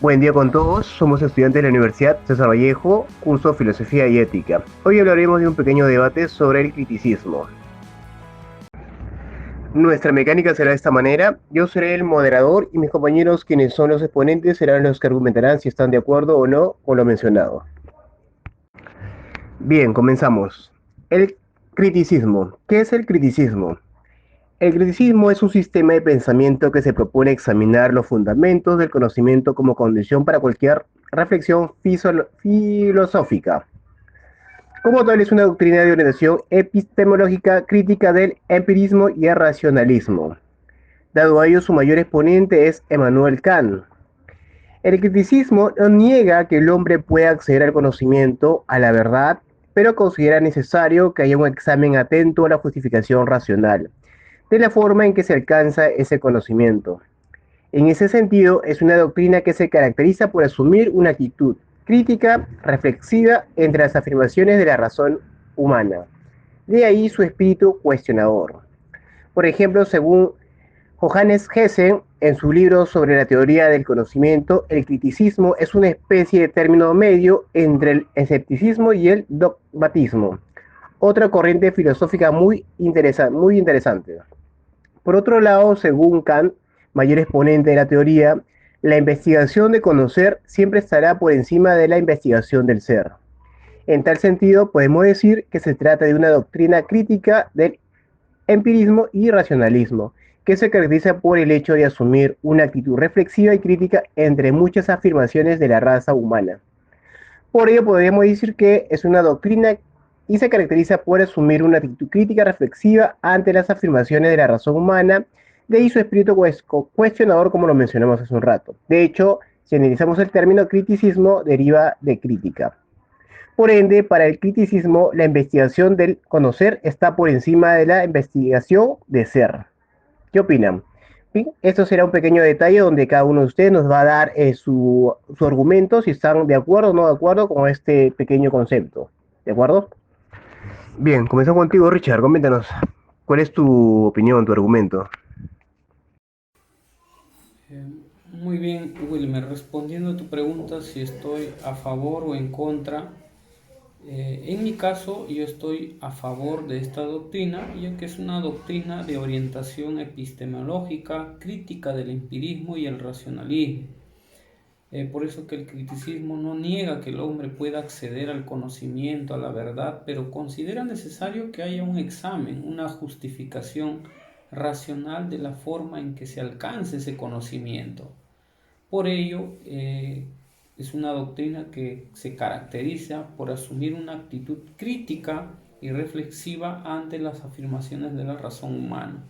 Buen día con todos, somos estudiantes de la Universidad César Vallejo, curso Filosofía y Ética. Hoy hablaremos de un pequeño debate sobre el criticismo. Nuestra mecánica será de esta manera, yo seré el moderador y mis compañeros, quienes son los exponentes, serán los que argumentarán si están de acuerdo o no con lo mencionado. Bien, comenzamos. El criticismo. ¿Qué es el criticismo? El criticismo es un sistema de pensamiento que se propone examinar los fundamentos del conocimiento como condición para cualquier reflexión filosófica. Como tal, es una doctrina de orientación epistemológica crítica del empirismo y el racionalismo. Dado a ello, su mayor exponente es Emmanuel Kant. El criticismo no niega que el hombre pueda acceder al conocimiento, a la verdad, pero considera necesario que haya un examen atento a la justificación racional de la forma en que se alcanza ese conocimiento. En ese sentido, es una doctrina que se caracteriza por asumir una actitud crítica, reflexiva entre las afirmaciones de la razón humana. De ahí su espíritu cuestionador. Por ejemplo, según Johannes Hessen, en su libro sobre la teoría del conocimiento, el criticismo es una especie de término medio entre el escepticismo y el dogmatismo. Otra corriente filosófica muy interesante. Por otro lado, según Kant, mayor exponente de la teoría, la investigación de conocer siempre estará por encima de la investigación del ser. En tal sentido, podemos decir que se trata de una doctrina crítica del empirismo y racionalismo, que se caracteriza por el hecho de asumir una actitud reflexiva y crítica entre muchas afirmaciones de la raza humana. Por ello, podríamos decir que es una doctrina y se caracteriza por asumir una actitud crítica reflexiva ante las afirmaciones de la razón humana, de ahí su espíritu cuestionador, como lo mencionamos hace un rato. De hecho, si analizamos el término criticismo, deriva de crítica. Por ende, para el criticismo, la investigación del conocer está por encima de la investigación de ser. ¿Qué opinan? Bien, esto será un pequeño detalle donde cada uno de ustedes nos va a dar su argumento, si están de acuerdo o no de acuerdo con este pequeño concepto. ¿De acuerdo? Bien, comenzamos contigo, Richard. Coméntanos, ¿cuál es tu opinión, tu argumento? Eh, Muy bien, Wilmer, respondiendo a tu pregunta si estoy a favor o en contra, en mi caso yo estoy a favor de esta doctrina, ya que es una doctrina de orientación epistemológica, crítica del empirismo y el racionalismo. Por eso que el criticismo no niega que el hombre pueda acceder al conocimiento, a la verdad, pero considera necesario que haya un examen, una justificación racional de la forma en que se alcance ese conocimiento. Por ello, es una doctrina que se caracteriza por asumir una actitud crítica y reflexiva ante las afirmaciones de la razón humana.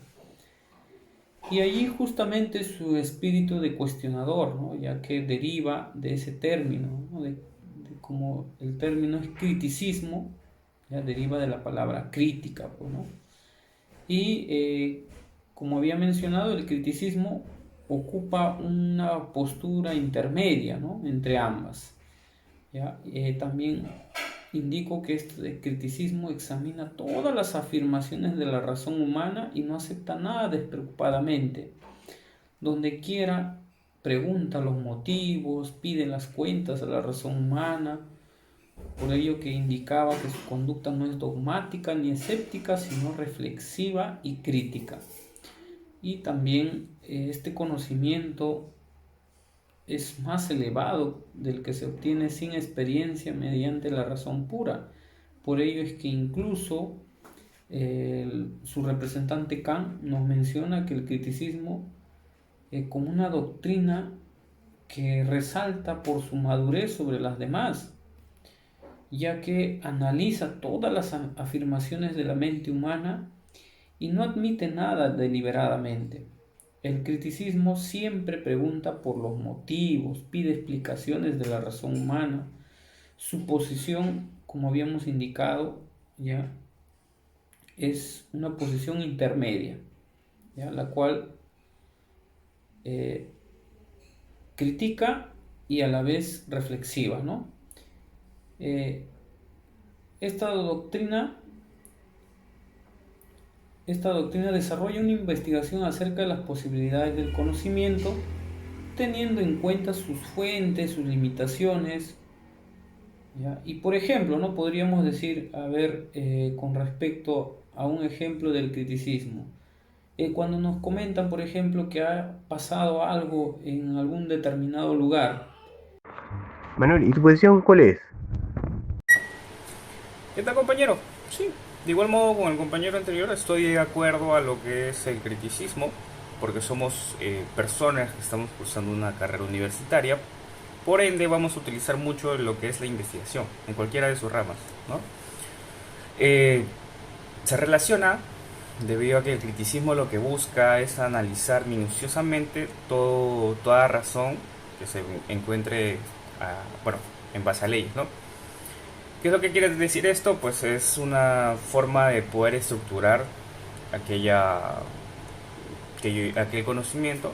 Y allí justamente su espíritu de cuestionador, ¿no? Ya que deriva de ese término, ¿no? De como el término es criticismo, ya deriva de la palabra crítica, pues, ¿no? Y como había mencionado, el criticismo ocupa una postura intermedia, ¿no?, entre ambas. ¿Ya? También indico que este criticismo examina todas las afirmaciones de la razón humana y no acepta nada despreocupadamente. Donde quiera, pregunta los motivos, pide las cuentas a la razón humana, por ello que indicaba que su conducta no es dogmática ni escéptica, sino reflexiva y crítica. Y también este conocimiento es más elevado del que se obtiene sin experiencia mediante la razón pura. Por ello es que incluso su representante Kant nos menciona que el criticismo como una doctrina que resalta por su madurez sobre las demás, ya que analiza todas las afirmaciones de la mente humana y no admite nada deliberadamente. El criticismo siempre pregunta por los motivos, pide explicaciones de la razón humana. Su posición, como habíamos indicado, ya es una posición intermedia, ya, la cual eh, critica y a la vez reflexiva, ¿no? Eh, esta doctrina Esta doctrina desarrolla una investigación acerca de las posibilidades del conocimiento, teniendo en cuenta sus fuentes, sus limitaciones, ¿ya? Y por ejemplo, ¿no? Podríamos decir, a ver, con respecto a un ejemplo del criticismo. Cuando nos comentan, por ejemplo, que ha pasado algo en algún determinado lugar. Manuel, ¿y tu posición cuál es? ¿Qué tal, compañero? Sí, de igual modo con el compañero anterior estoy de acuerdo a lo que es el criticismo, porque somos personas que estamos cursando una carrera universitaria, por ende vamos a utilizar mucho lo que es la investigación, en cualquiera de sus ramas, ¿no? Eh, Se relaciona debido a que el criticismo lo que busca es analizar minuciosamente toda razón que se encuentre, bueno, en base a leyes, ¿no? ¿Qué es lo que quiere decir esto? Pues es una forma de poder estructurar aquella, aquel conocimiento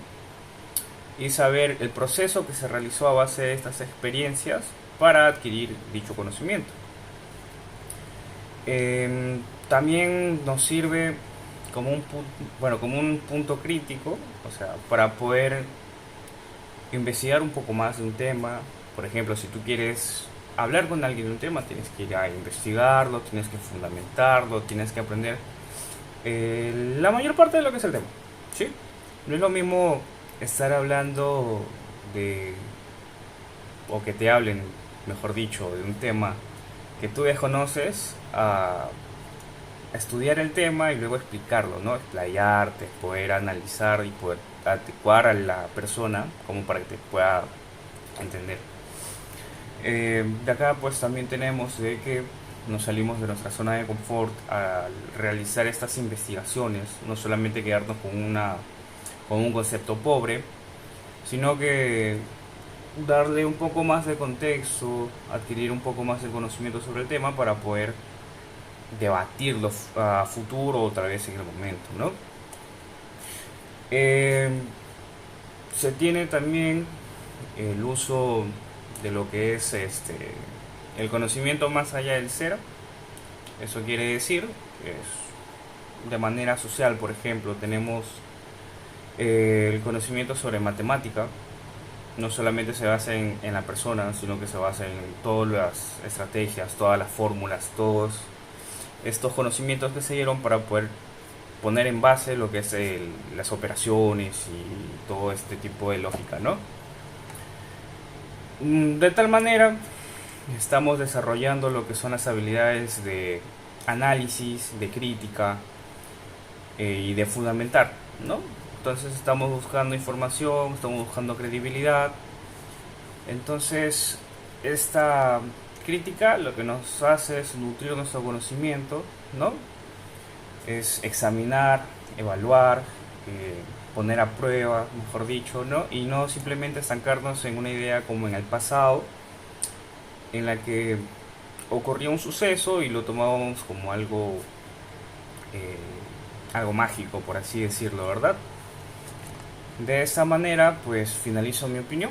y saber el proceso que se realizó a base de estas experiencias para adquirir dicho conocimiento. También nos sirve como como un punto crítico, o sea, para poder investigar un poco más de un tema. Por ejemplo, si tú quieres hablar con alguien de un tema, tienes que ir a investigarlo, tienes que fundamentarlo, tienes que aprender la mayor parte de lo que es el tema. ¿Sí? No es lo mismo estar hablando de, o que te hablen, mejor dicho, de un tema que tú desconoces, a estudiar el tema y luego explicarlo, ¿no? Explayarte, poder analizar y poder adecuar a la persona como para que te pueda entender. De acá pues también tenemos de que nos salimos de nuestra zona de confort al realizar estas investigaciones, no solamente quedarnos con un concepto pobre, sino que darle un poco más de contexto, adquirir un poco más de conocimiento sobre el tema para poder debatirlo a futuro o otra vez en el momento, ¿no? Eh, Se tiene también el uso de lo que es el conocimiento más allá del ser. Eso quiere decir que de manera social, por ejemplo, tenemos el conocimiento sobre matemática. No solamente se basa en la persona, sino que se basa en todas las estrategias, todas las fórmulas, todos estos conocimientos que se dieron para poder poner en base lo que es las operaciones y todo este tipo de lógica, ¿no? De tal manera, estamos desarrollando lo que son las habilidades de análisis, de crítica y de fundamentar, ¿no? Entonces estamos buscando información, estamos buscando credibilidad. Entonces, esta crítica lo que nos hace es nutrir nuestro conocimiento, ¿no? Es examinar, evaluar, poner a prueba, mejor dicho, ¿no? Y no simplemente estancarnos en una idea como en el pasado, en la que ocurrió un suceso y lo tomábamos como eh, algo mágico, por así decirlo, ¿verdad? De esta manera, pues finalizo mi opinión.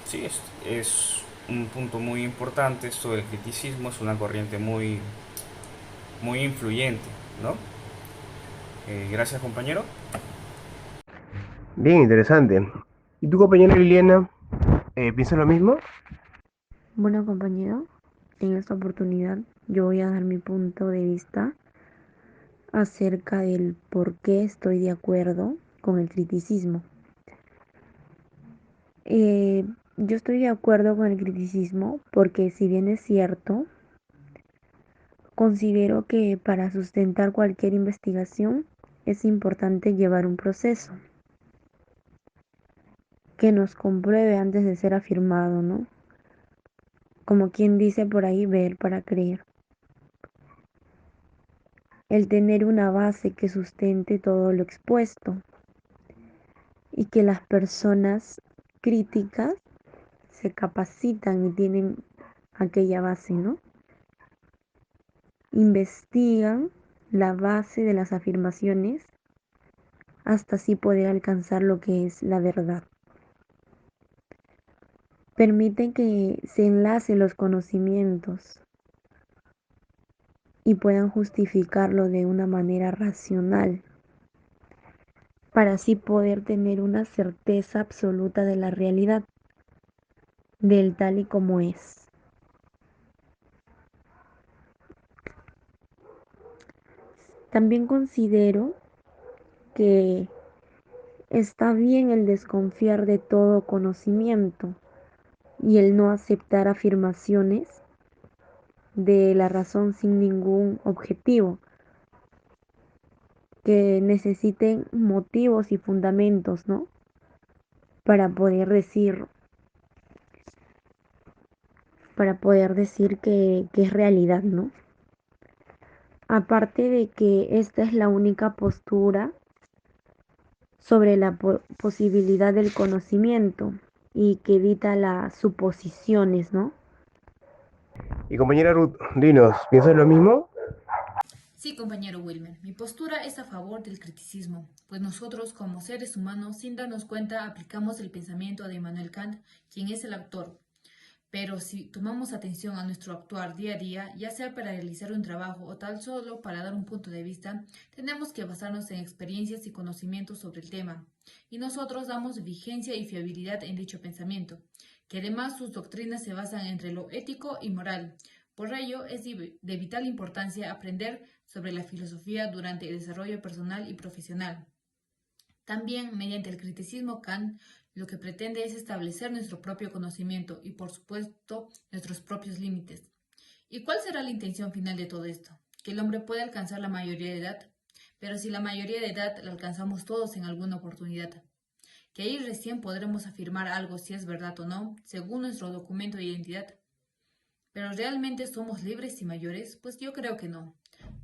Sí, es un punto muy importante esto del criticismo, es una corriente muy influyente, ¿no? Gracias, compañero. Bien interesante. ¿Y tu compañera Liliana piensa lo mismo? Bueno, compañero, en esta oportunidad yo voy a dar mi punto de vista acerca del por qué estoy de acuerdo con el criticismo. Eh, yo estoy de acuerdo con el criticismo porque si bien es cierto, considero que para sustentar cualquier investigación es importante llevar un proceso que nos compruebe antes de ser afirmado, ¿no? Como quien dice por ahí, ver para creer. El tener una base que sustente todo lo expuesto y que las personas críticas se capacitan y tienen aquella base, ¿no? Investigan la base de las afirmaciones hasta así poder alcanzar lo que es la verdad. Permiten que se enlacen los conocimientos y puedan justificarlo de una manera racional. para así poder tener una certeza absoluta de la realidad, del tal y como es. También considero que está bien el desconfiar de todo conocimiento y el no aceptar afirmaciones de la razón sin ningún objetivo, que necesiten motivos y fundamentos, ¿no? Para poder decir, que es realidad, ¿no? Aparte de que esta es la única postura sobre la posibilidad del conocimiento y que evita las suposiciones, ¿no? Y compañera Ruth, dinos, ¿piensas lo mismo? Sí, compañero Wilmer, mi postura es a favor del criticismo, pues nosotros como seres humanos, sin darnos cuenta, aplicamos el pensamiento de Immanuel Kant, quien es el autor. Pero si tomamos atención a nuestro actuar día a día, ya sea para realizar un trabajo o tal solo para dar un punto de vista, tenemos que basarnos en experiencias y conocimientos sobre el tema. Y nosotros damos vigencia y fiabilidad en dicho pensamiento, que además sus doctrinas se basan entre lo ético y moral. Por ello, es de vital importancia aprender sobre la filosofía durante el desarrollo personal y profesional. También, mediante el criticismo, Kant lo que pretende es establecer nuestro propio conocimiento y, por supuesto, nuestros propios límites. ¿Y cuál será la intención final de todo esto? Que el hombre puede alcanzar la mayoría de edad, pero si la mayoría de edad la alcanzamos todos en alguna oportunidad, que ahí recién podremos afirmar algo si es verdad o no, según nuestro documento de identidad. ¿Pero realmente somos libres y mayores? Pues yo creo que no.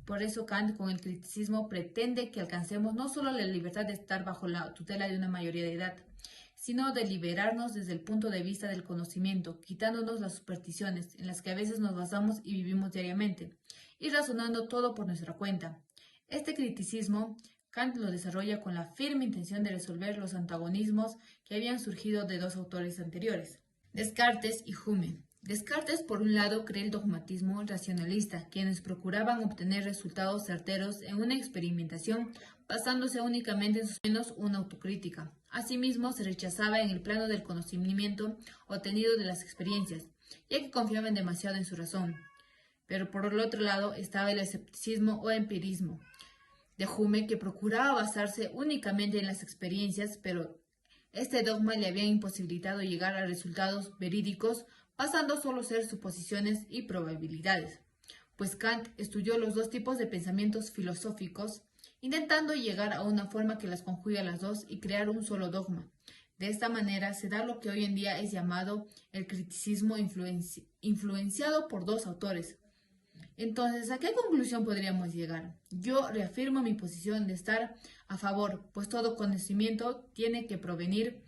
Por eso Kant con el criticismo pretende que alcancemos no solo la libertad de estar bajo la tutela de una mayoría de edad, sino de liberarnos desde el punto de vista del conocimiento, quitándonos las supersticiones en las que a veces nos basamos y vivimos diariamente, y razonando todo por nuestra cuenta. Este criticismo Kant lo desarrolla con la firme intención de resolver los antagonismos que habían surgido de dos autores anteriores, Descartes y Hume. Descartes, por un lado, cree el dogmatismo racionalista, quienes procuraban obtener resultados certeros en una experimentación basándose únicamente en sus menos una autocrítica. Asimismo, se rechazaba en el plano del conocimiento obtenido de las experiencias, ya que confiaban demasiado en su razón. Pero por el otro lado estaba el escepticismo o empirismo de Hume, que procuraba basarse únicamente en las experiencias, pero este dogma le había imposibilitado llegar a resultados verídicos pasando solo a ser suposiciones y probabilidades, pues Kant estudió los dos tipos de pensamientos filosóficos, intentando llegar a una forma que las conjugue a las dos y crear un solo dogma. De esta manera se da lo que hoy en día es llamado el criticismo influenciado por dos autores. Entonces, ¿a qué conclusión podríamos llegar? Yo reafirmo mi posición de estar a favor, pues todo conocimiento tiene que provenir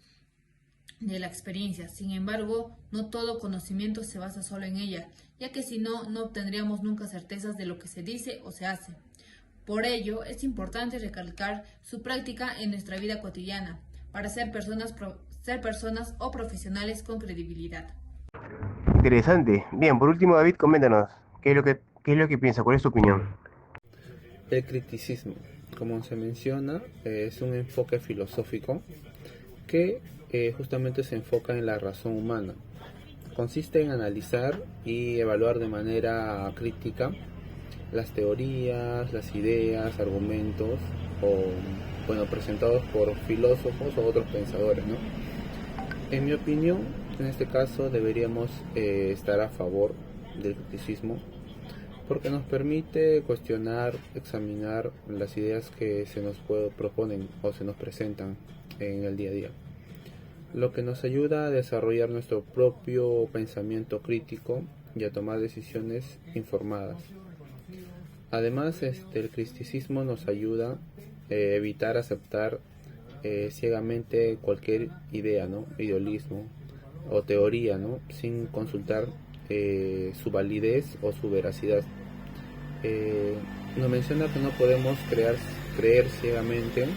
de la experiencia. Sin embargo, no todo conocimiento se basa solo en ella, ya que si no, no obtendríamos nunca certezas de lo que se dice o se hace. Por ello, es importante recalcar su práctica en nuestra vida cotidiana, para ser personas o profesionales con credibilidad. Interesante. Bien, por último, David, coméntanos, qué es lo que piensa? ¿Cuál es tu opinión? El criticismo, como se menciona, es un enfoque filosófico que justamente se enfoca en la razón humana. Consiste en analizar y evaluar de manera crítica las teorías, las ideas, argumentos presentados por filósofos o otros pensadores, ¿no? En mi opinión, en este caso deberíamos estar a favor del criticismo porque nos permite cuestionar, examinar las ideas que se nos proponen o se nos presentan en el día a día, lo que nos ayuda a desarrollar nuestro propio pensamiento crítico y a tomar decisiones informadas. Además, el criticismo nos ayuda a evitar aceptar ciegamente cualquier idea, ¿no? Idealismo o teoría, ¿no? Sin consultar su validez o su veracidad. Nos menciona que no podemos creer ciegamente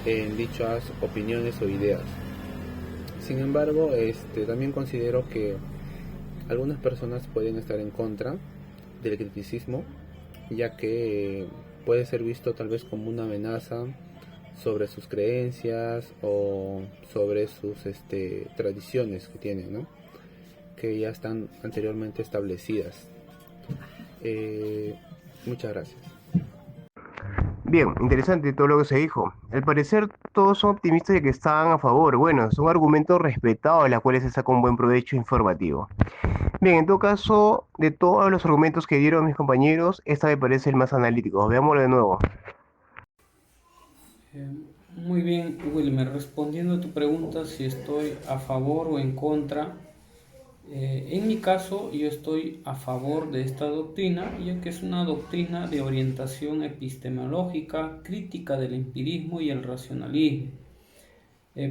en dichas opiniones o ideas. Sin embargo, también considero que algunas personas pueden estar en contra del criticismo, ya que puede ser visto tal vez como una amenaza sobre sus creencias o sobre sus tradiciones que tienen, ¿no? Que ya están anteriormente establecidas. Muchas gracias. Bien, interesante todo lo que se dijo. Al parecer todos son optimistas y que están a favor. Bueno, son argumentos respetados de los cuales se saca un buen provecho informativo. Bien, en todo caso, de todos los argumentos que dieron mis compañeros, esta me parece el más analítico. Veámoslo de nuevo. Eh, Muy bien, Wilmer, respondiendo a tu pregunta si estoy a favor o en contra, en mi caso yo estoy a favor de esta doctrina, ya que es una doctrina de orientación epistemológica, crítica del empirismo y el racionalismo.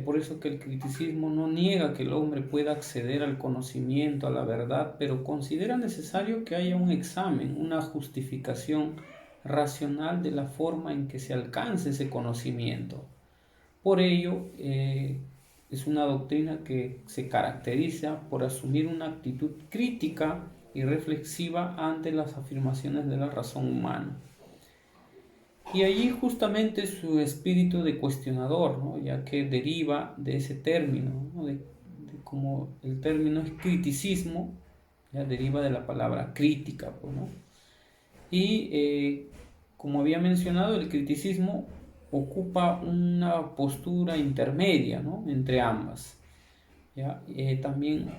Por eso que el criticismo no niega que el hombre pueda acceder al conocimiento, a la verdad, pero considera necesario que haya un examen, una justificación racional de la forma en que se alcance ese conocimiento. Por ello, es una doctrina que se caracteriza por asumir una actitud crítica y reflexiva ante las afirmaciones de la razón humana. Y allí justamente su espíritu de cuestionador, ¿no? Ya que deriva de ese término, ¿no? Como el término es criticismo, ya deriva de la palabra crítica, pues, ¿no? Y como había mencionado, el criticismo ocupa una postura intermedia, ¿no? Entre ambas. ¿Ya? También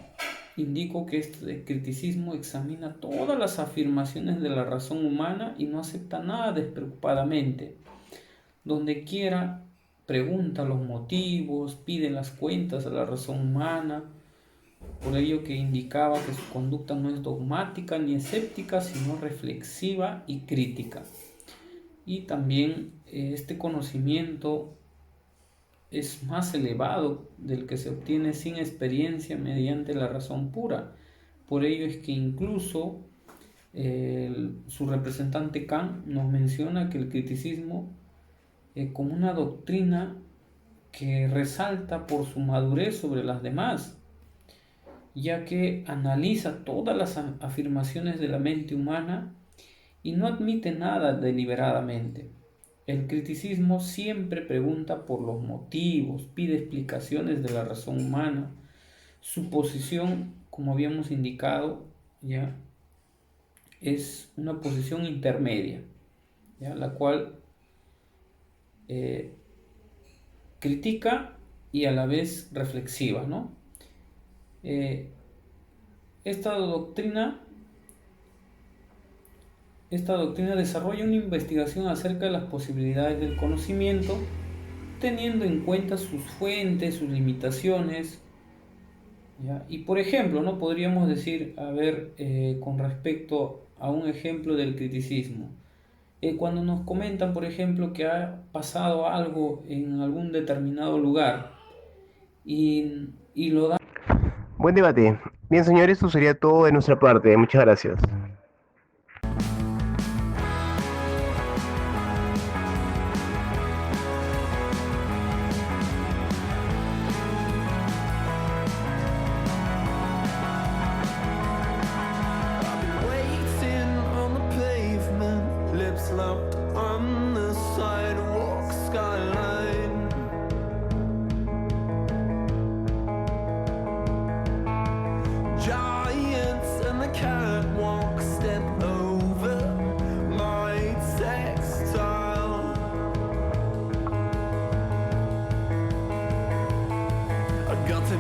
indico que este criticismo examina todas las afirmaciones de la razón humana y no acepta nada despreocupadamente. Donde quiera pregunta los motivos, pide las cuentas a la razón humana, por ello que indicaba que su conducta no es dogmática ni escéptica, sino reflexiva y crítica. Y también este conocimiento es más elevado del que se obtiene sin experiencia mediante la razón pura. Por ello es que incluso su representante Kant nos menciona que el criticismo como una doctrina que resalta por su madurez sobre las demás, ya que analiza todas las afirmaciones de la mente humana y no admite nada deliberadamente. El criticismo siempre pregunta por los motivos, pide explicaciones de la razón humana. Su posición, como habíamos indicado, ya es una posición intermedia, ¿ya? La cual critica y a la vez reflexiva, ¿no? Esta doctrina desarrolla una investigación acerca de las posibilidades del conocimiento, teniendo en cuenta sus fuentes, sus limitaciones, ¿ya? Y por ejemplo, ¿no? Podríamos decir, con respecto a un ejemplo del criticismo, cuando nos comentan, por ejemplo, que ha pasado algo en algún determinado lugar y lo dan. Buen debate. Bien, señores, esto sería todo de nuestra parte. Muchas gracias. Locked on the sidewalk skyline. Giants and the catwalk step over my textile. I got to